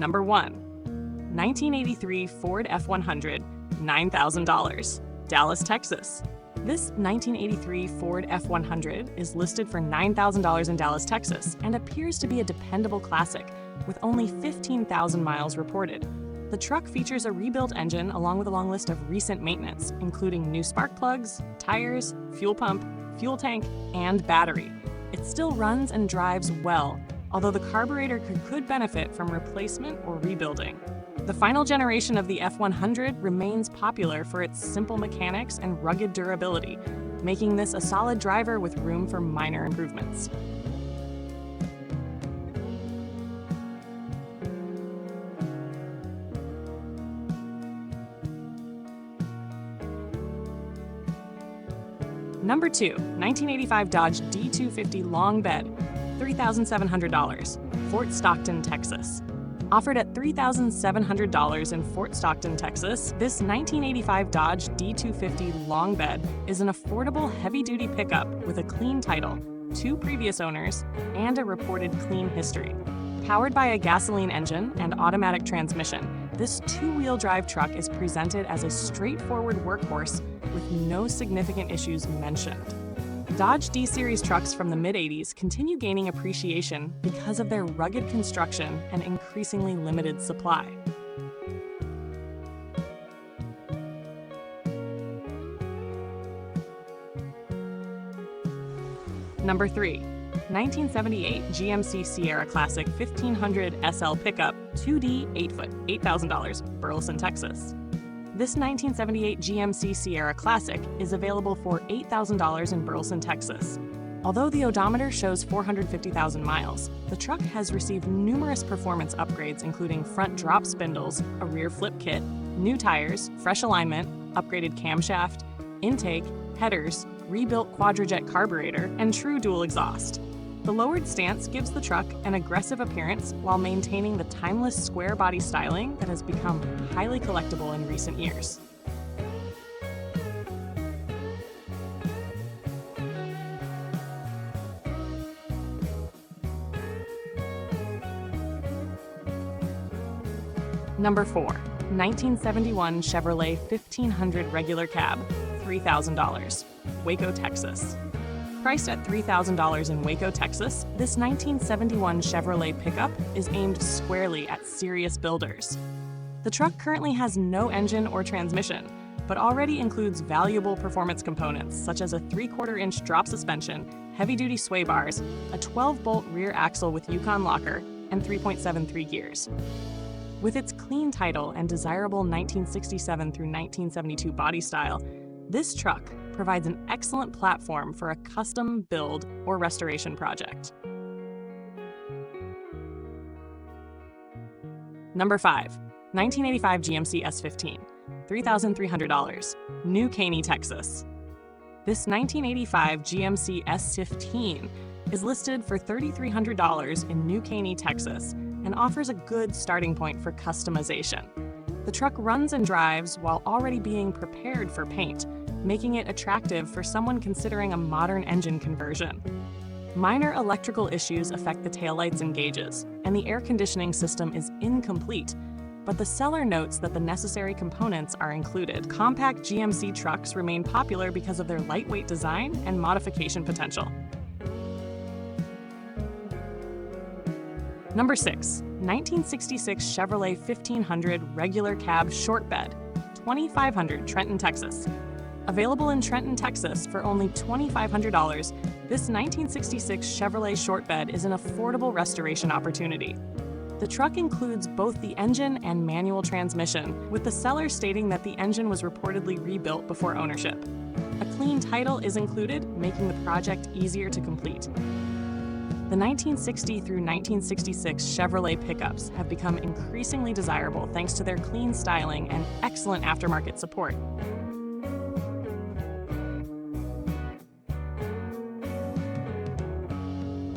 Number 1. 1983 Ford F100, $9,000, Dallas, Texas. This 1983 Ford F100 is listed for $9,000 in Dallas, Texas, and appears to be a dependable classic, with only 15,000 miles reported. The truck features a rebuilt engine along with a long list of recent maintenance, including new spark plugs, tires, fuel pump, fuel tank, and battery. It still runs and drives well, although the carburetor could benefit from replacement or rebuilding. The final generation of the F100 remains popular for its simple mechanics and rugged durability, making this a solid driver with room for minor improvements. Number 2. 1985 Dodge D250 Long Bed, $3,700, Fort Stockton, Texas. Offered at $3,700 in Fort Stockton, Texas, this 1985 Dodge D250 Long Bed is an affordable heavy-duty pickup with a clean title, 2 previous owners, and a reported clean history. Powered by a gasoline engine and automatic transmission, this 2-wheel drive truck is presented as a straightforward workhorse with no significant issues mentioned. Dodge D-Series trucks from the mid-'80s continue gaining appreciation because of their rugged construction and increasingly limited supply. Number 3. 1978 GMC Sierra Classic 1500 SL pickup, 2D 8-foot, $8,000, Burleson, Texas. This 1978 GMC Sierra Classic is available for $8,000 in Burleson, Texas. Although the odometer shows 450,000 miles, the truck has received numerous performance upgrades including front drop spindles, a rear flip kit, new tires, fresh alignment, upgraded camshaft, intake, headers, rebuilt quadrajet carburetor, and true dual exhaust. The lowered stance gives the truck an aggressive appearance while maintaining the timeless square body styling that has become highly collectible in recent years. Number 4. 1971 Chevrolet 1500 regular cab, $3,000, Waco, Texas. Priced at $3,000 in Waco, Texas, this 1971 Chevrolet pickup is aimed squarely at serious builders. The truck currently has no engine or transmission, but already includes valuable performance components such as a 3/4-inch drop suspension, heavy-duty sway bars, a 12-bolt rear axle with Yukon locker, and 3.73 gears. With its clean title and desirable 1967 through 1972 body style, this truck provides an excellent platform for a custom build or restoration project. Number 5. 1985 GMC S15, $3,300, New Caney, Texas. This 1985 GMC S15 is listed for $3,300 in New Caney, Texas, and offers a good starting point for customization. The truck runs and drives while already being prepared for paint, making it attractive for someone considering a modern engine conversion. Minor electrical issues affect the taillights and gauges, and the air conditioning system is incomplete, but the seller notes that the necessary components are included. Compact GMC trucks remain popular because of their lightweight design and modification potential. Number 6. 1966 Chevrolet 1500 regular cab Shortbed, $2,500, Trenton, Texas. Available in Trenton, Texas for only $2,500, this 1966 Chevrolet Shortbed is an affordable restoration opportunity. The truck includes both the engine and manual transmission, with the seller stating that the engine was reportedly rebuilt before ownership. A clean title is included, making the project easier to complete. The 1960 through 1966 Chevrolet pickups have become increasingly desirable thanks to their clean styling and excellent aftermarket support.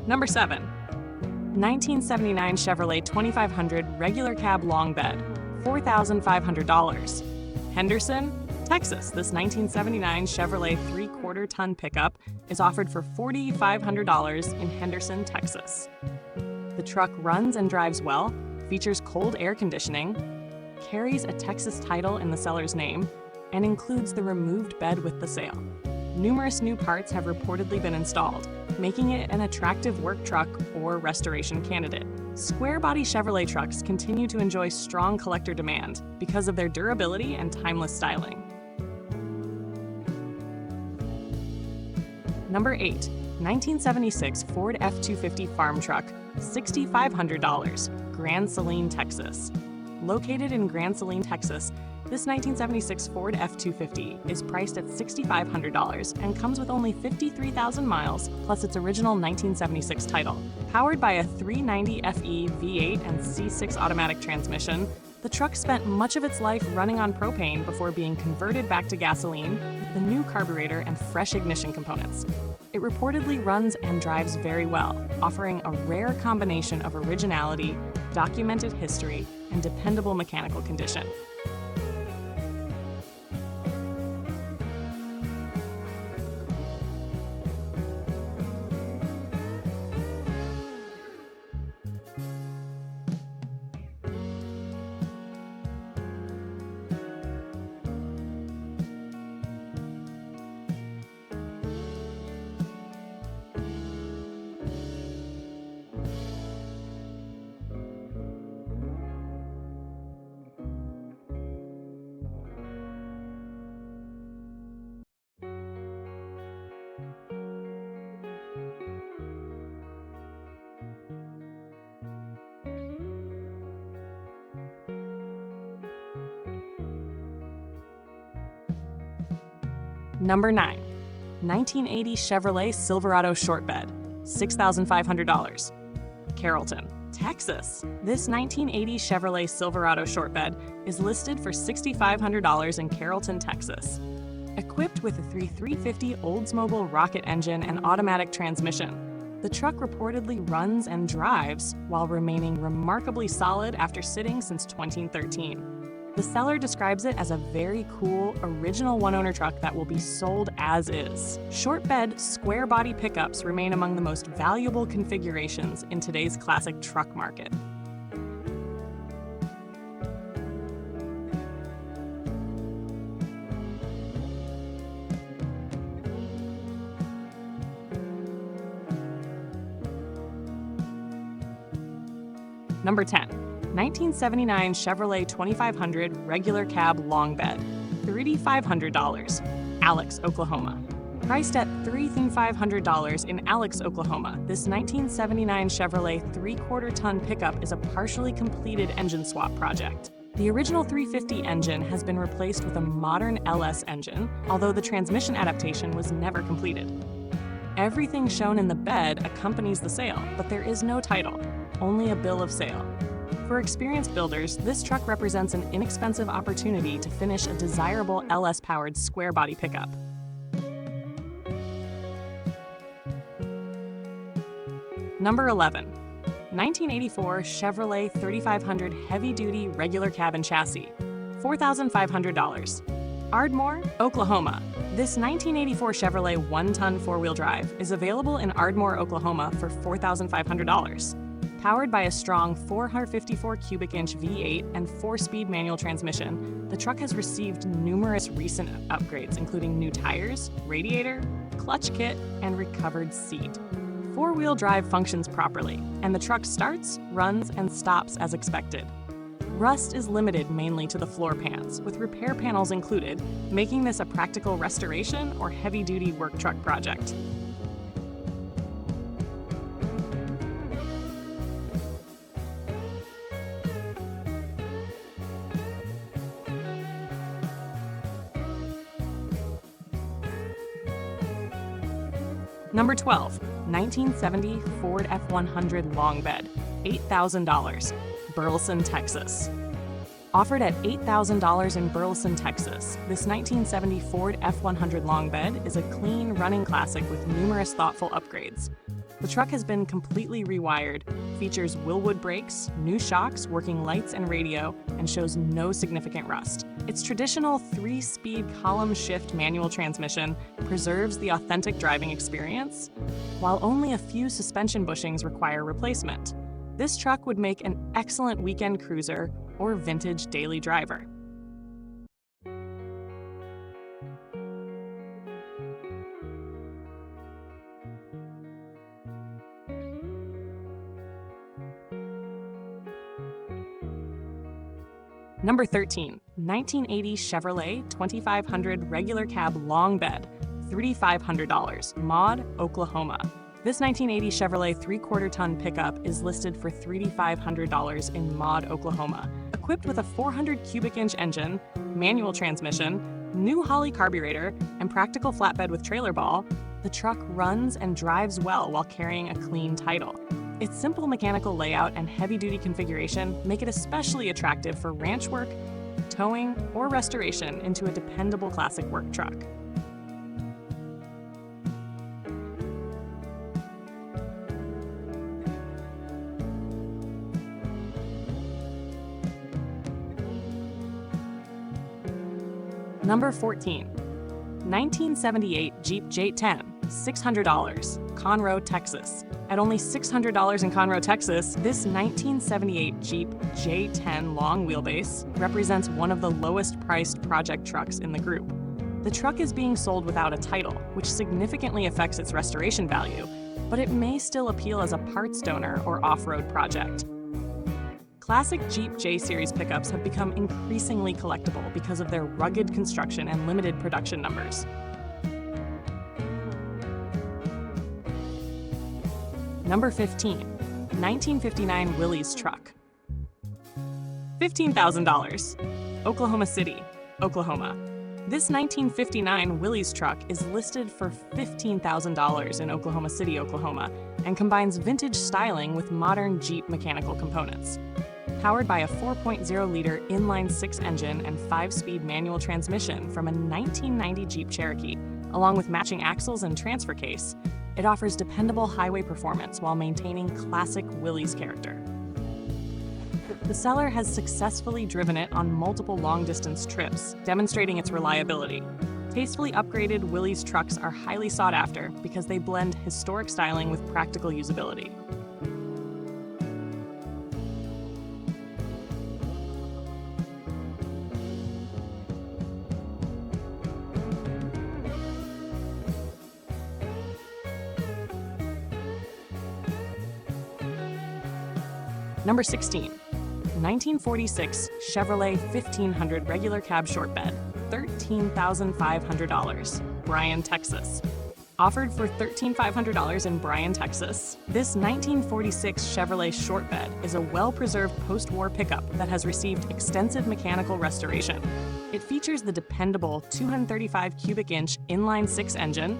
Number 7. 1979 Chevrolet 2500 regular cab long bed, $4,500. Henderson, Texas. This 1979 Chevrolet 3/4-ton pickup is offered for $4,500 in Henderson, Texas. The truck runs and drives well, features cold air conditioning, carries a Texas title in the seller's name, and includes the removed bed with the sale. Numerous new parts have reportedly been installed, making it an attractive work truck or restoration candidate. Square body Chevrolet trucks continue to enjoy strong collector demand because of their durability and timeless styling. Number 8. 1976 Ford F-250 farm truck, $6,500, Grand Saline, Texas. Located in Grand Saline, Texas, this 1976 Ford F-250 is priced at $6,500 and comes with only 53,000 miles plus its original 1976 title. Powered by a 390 FE V8 and C6 automatic transmission, the truck spent much of its life running on propane before being converted back to gasoline with the new carburetor and fresh ignition components. It reportedly runs and drives very well, offering a rare combination of originality, documented history, and dependable mechanical condition. Number 9. 1980 Chevrolet Silverado Shortbed, $6,500, Carrollton, Texas. This 1980 Chevrolet Silverado Shortbed is listed for $6,500 in Carrollton, Texas. Equipped with a 350 Oldsmobile rocket engine and automatic transmission, the truck reportedly runs and drives while remaining remarkably solid after sitting since 2013. The seller describes it as a very cool, original one-owner truck that will be sold as is. Short-bed, square-body pickups remain among the most valuable configurations in today's classic truck market. Number 10. 1979 Chevrolet 2500 regular cab long bed, $3,500, Alex, Oklahoma. Priced at $3,500 in Alex, Oklahoma, this 1979 Chevrolet 3/4-ton pickup is a partially completed engine swap project. The original 350 engine has been replaced with a modern LS engine, although the transmission adaptation was never completed. Everything shown in the bed accompanies the sale, but there is no title, only a bill of sale. For experienced builders, this truck represents an inexpensive opportunity to finish a desirable LS-powered square-body pickup. Number 11. 1984 Chevrolet 3500 heavy-duty regular cabin chassis, $4,500, Ardmore, Oklahoma. This 1984 Chevrolet 1-ton four-wheel drive is available in Ardmore, Oklahoma for $4,500. Powered by a strong 454 cubic inch V8 and 4-speed manual transmission, the truck has received numerous recent upgrades, including new tires, radiator, clutch kit, and recovered seat. Four-wheel drive functions properly, and the truck starts, runs, and stops as expected. Rust is limited mainly to the floor pans, with repair panels included, making this a practical restoration or heavy-duty work truck project. Number 12. 1970 Ford F-100 long bed, $8,000, Burleson, Texas. Offered at $8,000 in Burleson, Texas, this 1970 Ford F-100 long bed is a clean, running classic with numerous thoughtful upgrades. The truck has been completely rewired, features Willwood brakes, new shocks, working lights and radio, and shows no significant rust. Its traditional 3-speed column shift manual transmission preserves the authentic driving experience, while only a few suspension bushings require replacement. This truck would make an excellent weekend cruiser or vintage daily driver. Number 13, 1980 Chevrolet 2500 regular cab long bed, $3,500, Maud, Oklahoma. This 1980 Chevrolet 3/4-ton pickup is listed for $3,500 in Maud, Oklahoma. Equipped with a 400 cubic inch engine, manual transmission, new Holley carburetor, and practical flatbed with trailer ball, the truck runs and drives well while carrying a clean title. Its simple mechanical layout and heavy-duty configuration make it especially attractive for ranch work, towing, or restoration into a dependable classic work truck. Number 14, 1978 Jeep J10, $600, Conroe, Texas. At only $600 in Conroe, Texas, this 1978 Jeep J10 long wheelbase represents one of the lowest priced project trucks in the group. The truck is being sold without a title, which significantly affects its restoration value, but it may still appeal as a parts donor or off-road project. Classic Jeep J Series pickups have become increasingly collectible because of their rugged construction and limited production numbers. Number 15, 1959 Willys truck, $15,000, Oklahoma City, Oklahoma. This 1959 Willys truck is listed for $15,000 in Oklahoma City, Oklahoma, and combines vintage styling with modern Jeep mechanical components. Powered by a 4.0-liter inline-six engine and 5-speed manual transmission from a 1990 Jeep Cherokee, along with matching axles and transfer case, it offers dependable highway performance while maintaining classic Willys character. The seller has successfully driven it on multiple long-distance trips, demonstrating its reliability. Tastefully upgraded Willys trucks are highly sought after because they blend historic styling with practical usability. Number 16, 1946 Chevrolet 1500 regular cab shortbed, $13,500, Bryan, Texas. Offered for $13,500 in Bryan, Texas, this 1946 Chevrolet shortbed is a well-preserved post-war pickup that has received extensive mechanical restoration. It features the dependable 235 cubic inch inline-six engine,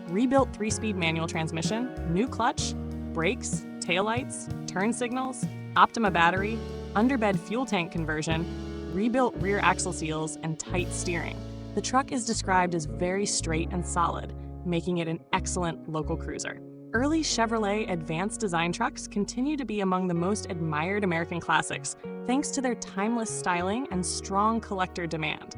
rebuilt 3-speed manual transmission, new clutch, brakes, taillights, turn signals, Optima battery, underbed fuel tank conversion, rebuilt rear axle seals, and tight steering. The truck is described as very straight and solid, making it an excellent local cruiser. Early Chevrolet advanced design trucks continue to be among the most admired American classics, thanks to their timeless styling and strong collector demand.